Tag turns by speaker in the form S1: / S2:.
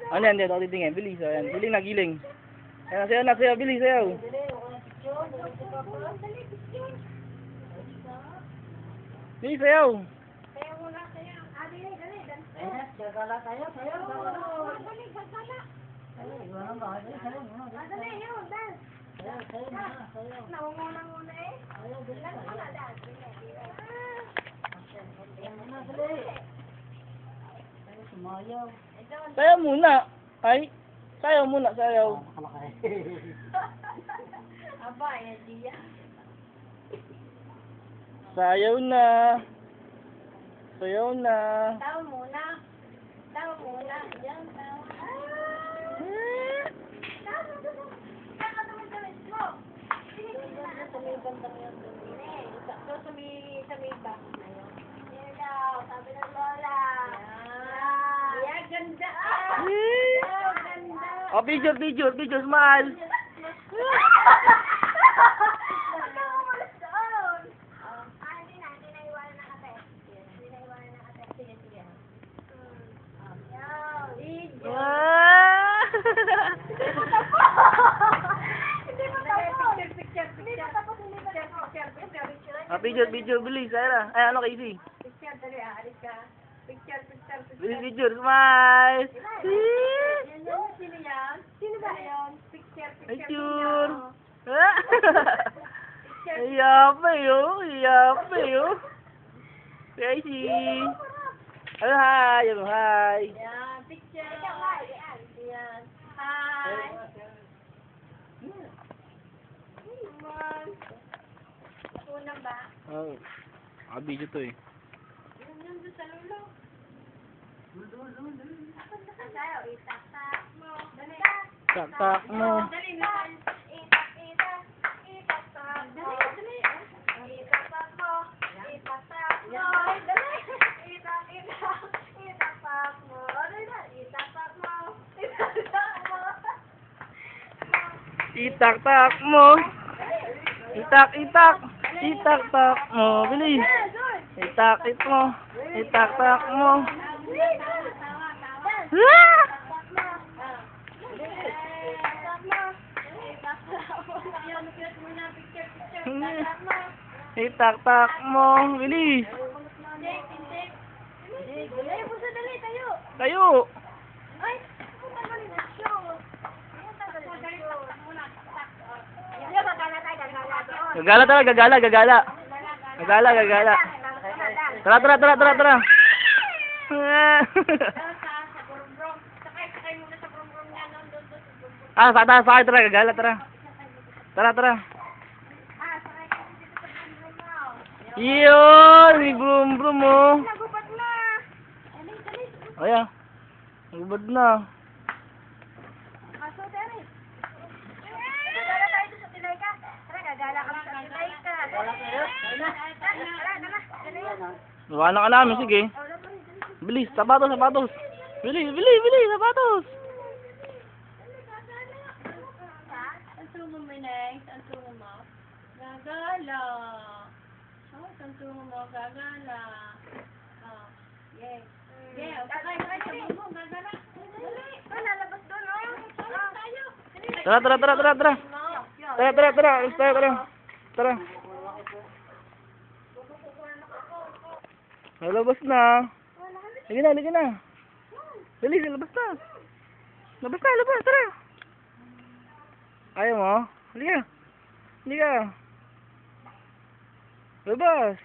S1: Ano yan, dito ako titingin. Bilis, ayan. Giling na, giling. Ayan, sayaw na, sayaw. Bilis, sayaw. Bilis, sayaw.
S2: Sayaw muna, sayaw. Dali, dali. Gagala tayo, sayaw. Dali, gagala. Dali, yun, dance. Sayaw. Naunguna eh. Dance muna, dance.
S1: Sayaw muna. Ay, sayaw muna, sayaw.
S2: Aba, eh, diya.
S1: Sayaw na. Sayaw na.
S2: Tawa muna. Tawa muna. Yan, tawa. Tawa muna. Tawa damit mo. Sa may bandang yan. So, sa may back na yun. Yan daw, sabi ng lola. Yan, ganda. Oh, ganda.
S1: Oh, picture, picture, picture, smile. Picture, picture, bilis, Sarah. Ay, ano, Casey?
S2: Picture, dali, alis ka. Picture.
S1: Bilis, picture, smile.
S2: Sino yan? Sino ba yan? Picture.
S1: Picture. Yape, oh. Yape, oh. Casey. Ano, hi. Ano, hi.
S2: Yan, picture. Yan. Hi. Unang ba?
S1: Oh. Video to eh.
S2: Yun doon sa lulo. Tayo, itak-tak mo. Dali.
S1: Tak mo.
S2: Dali na. Itak-tak mo. Dali. Itak-tak mo. Itak-tak mo. Dali. Itak-tak mo. Dali na. Itak-tak mo.
S1: Itak-tak mo. Itak-itak. Itak-tak mo. Bilis. Itak-it mo. Itak-tak mo. Itak-tak mo. Bilis. Tayo. Gagala talaga, gagala. Gagala. Tara. Sakay tara, gagala, tara. Tara. Yun, may brum mo.
S2: Nagubad na.
S1: Ayan. Nagubad na.
S2: Aso, Derek. Gagala tayo doon sa Tilayka. Tara, gagala kami sa Tilayka. Tara.
S1: Iwanan ka namin, sige. Bilis, sapatos. Bilis, sapatos.
S2: Ang tungo mo, Nex. Ang tungo mo. Gagala. Ang tungo mo, gagala. Yes. Yeah, sakay sa bumbong, gagala. Dali. Lalabas doon, oh. Tayo.
S1: Tara. Lalabas na. Sige na. Dali, labas na. Labas, tara. Ayaw mo? Halika. Labas.